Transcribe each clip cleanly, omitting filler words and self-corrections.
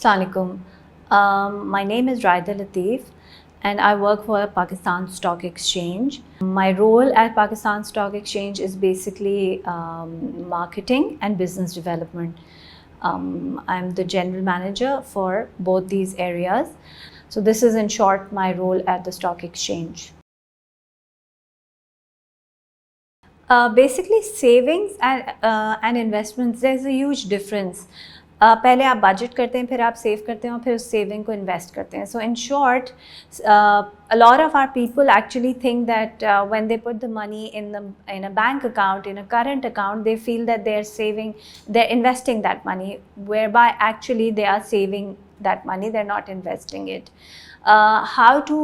Assalamu alaikum. My name is Raida Lateef and I work for Pakistan Stock Exchange. My role at Pakistan Stock Exchange is basically marketing and business development. I'm the general manager for both these areas. So this is in short my role at the stock exchange. Basically savings and investments, there's a huge difference. پہلے آپ budget کرتے ہیں, پھر آپ save کرتے ہیں اور پھر اس سیونگ کو انویسٹ کرتے ہیں. So in short a lot of our people actually think that when they put the money in a bank account, in a current account, they feel that they're investing that money, whereby actually they are saving that money, they're not investing it. How to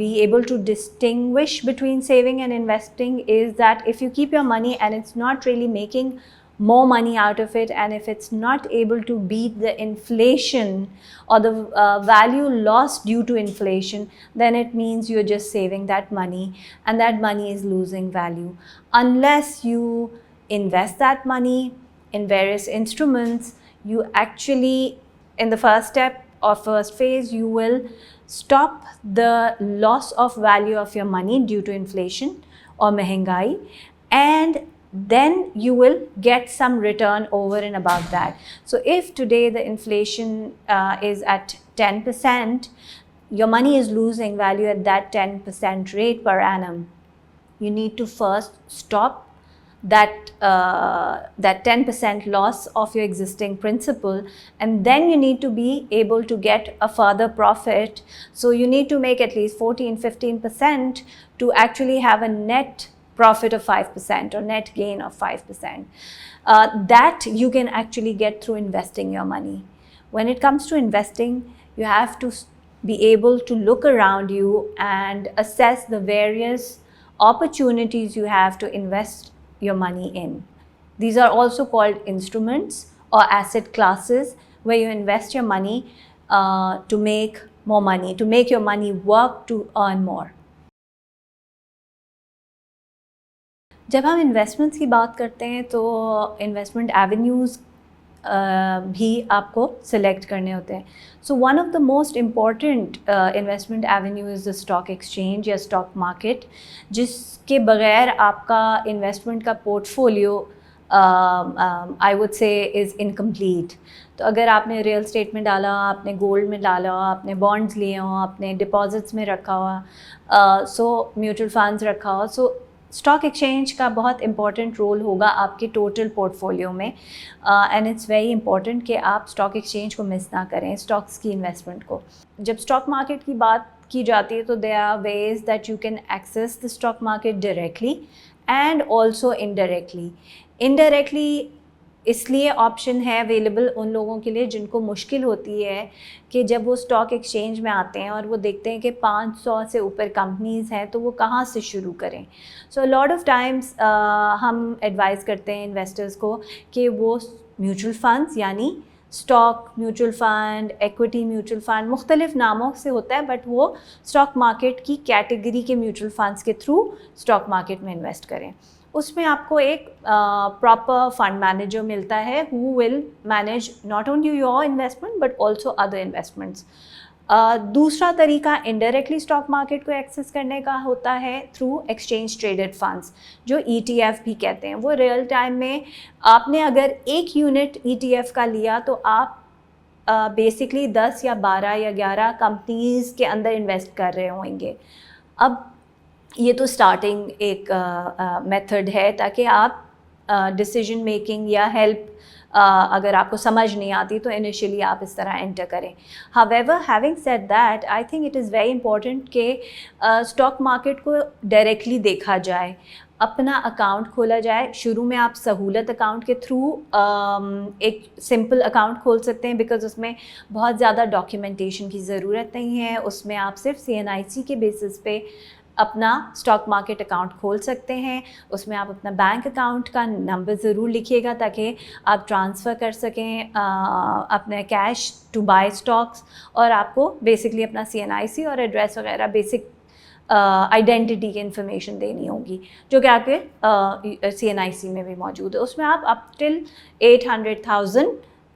be able to distinguish between saving and investing is that if you keep your money and it's not really making more money out of it, and if it's not able to beat the inflation or the value lost due to inflation, then it means you're just saving that money and that money is losing value. Unless you invest that money in various instruments, you actually, in the first step or first phase, you will stop the loss of value of your money due to inflation or mehengai, and then you will get some return over and above that. So if today the inflation is at 10%, your money is losing value at that 10% rate per annum. You need to first stop that 10% loss of your existing principal, and then you need to be able to get a further profit. So you need to make at least 14-15% to actually have a net profit of 5% or net gain of 5%. That you can actually get through investing your money. When it comes to investing, you have to be able to look around you and assess the various opportunities you have to invest your money in. These are also called instruments or asset classes, where you invest your money to make more money, to make your money work to earn more. جب ہم investments کی بات کرتے ہیں تو investment avenues بھی آپ کو سلیکٹ کرنے ہوتے ہیں. So one of the most important investment avenue is the stock exchange یا اسٹاک مارکیٹ, جس کے بغیر آپ کا انویسٹمنٹ کا port folio I would say is incomplete. تو اگر آپ نے ریئل اسٹیٹ میں ڈالا, آپ نے گولڈ میں ڈالا, آپ نے بانڈز لیے ہوں, آپ نے ڈپازٹس میں رکھا ہوا, سو میوچل فنڈز رکھا ہوا, سو اسٹاک ایکسچینج کا بہت امپورٹنٹ رول ہوگا آپ کے ٹوٹل پورٹ فولیو میں. اینڈ اٹس ویری امپورٹنٹ کہ آپ اسٹاک ایکسچینج کو مس نہ کریں, اسٹاکس کی انویسٹمنٹ کو. جب اسٹاک مارکیٹ کی بات کی جاتی ہے تو there are ways that you can access the stock market directly and also indirectly اس لیے آپشن ہے اویلیبل ان لوگوں کے لیے جن کو مشکل ہوتی ہے کہ جب وہ اسٹاک ایکسچینج میں آتے ہیں اور وہ دیکھتے ہیں کہ 500 سے اوپر کمپنیز ہیں تو وہ کہاں سے شروع کریں. سو لاٹ آف ٹائمس ہم ایڈوائز کرتے ہیں انویسٹرز کو کہ وہ میوچل فنڈس, یعنی stock mutual fund, equity mutual fund, مختلف ناموں سے ہوتا ہے, بٹ وہ اسٹاک مارکیٹ کی کیٹیگری کے میوچل فنڈس کے تھرو اسٹاک مارکیٹ میں انویسٹ کریں. اس میں آپ کو ایک پراپر فنڈ مینیجر ملتا ہے who will manage not only your investment but also other investments. دوسرا طریقہ انڈائریکٹلی اسٹاک مارکیٹ کو ایکسیس کرنے کا ہوتا ہے تھرو ایکسچینج ٹریڈڈ فنڈس, جو ETF بھی کہتے ہیں. وہ ریئل ٹائم میں آپ نے اگر ایک یونٹ ETF کا لیا تو آپ بیسکلی 10 یا 12 یا 11 کمپنیز کے اندر انویسٹ کر رہے ہوں گے. اب یہ تو اسٹارٹنگ ایک میتھڈ ہے تاکہ آپ ڈیسیجن میکنگ یا ہیلپ اگر آپ کو سمجھ نہیں آتی تو انیشیلی آپ اس طرح انٹر کریں. However, having said that, I think it is very important کہ اسٹاک مارکیٹ کو ڈائریکٹلی دیکھا جائے, اپنا اکاؤنٹ کھولا جائے. شروع میں آپ سہولت اکاؤنٹ کے تھرو ایک سمپل اکاؤنٹ کھول سکتے ہیں, بیکاز اس میں بہت زیادہ ڈاکیومنٹیشن کی ضرورت نہیں ہے. اس میں آپ صرف CNIC کے بیسس پہ اپنا اسٹاک مارکیٹ اکاؤنٹ کھول سکتے ہیں. اس میں آپ اپنا بینک اکاؤنٹ کا نمبر ضرور لکھیے گا تاکہ آپ ٹرانسفر کر سکیں اپنے کیش ٹو بائی اسٹاکس, اور آپ کو بیسکلی اپنا CNIC اور ایڈریس وغیرہ بیسک آئیڈینٹی کی انفارمیشن دینی ہوگی, جو کہ آپ کے CNIC میں بھی موجود ہے. اس میں آپ اپ ٹل 800,000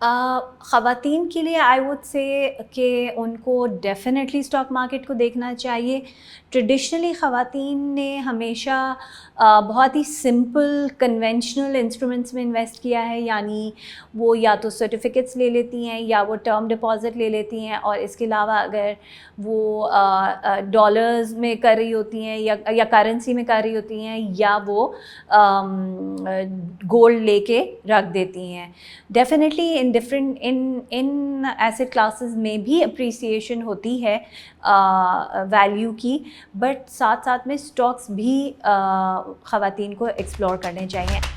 خواتین کے لیے آئی وڈ سے کہ ان کو ڈیفینیٹلی اسٹاک مارکیٹ کو دیکھنا چاہیے. ٹریڈیشنلی خواتین نے ہمیشہ بہت ہی سمپل کنونشنل انسٹرومنٹس میں انویسٹ کیا ہے, یعنی وہ یا تو سرٹیفکیٹس لے لیتی ہیں یا وہ ٹرم ڈپازٹ لے لیتی ہیں, اور اس کے علاوہ اگر وہ ڈالرز میں کر رہی ہوتی ہیں یا کرنسی میں کر رہی ہوتی ہیں, یا وہ گولڈ لے کے رکھ دیتی ہیں. ڈیفینیٹلی ان ڈفرینٹ ان ایسیٹ کلاسز میں بھی اپریسیشن ہوتی ہے ویلیو کی, بٹ ساتھ ساتھ میں اسٹاکس بھی خواتین کو ایکسپلور کرنے چاہیے.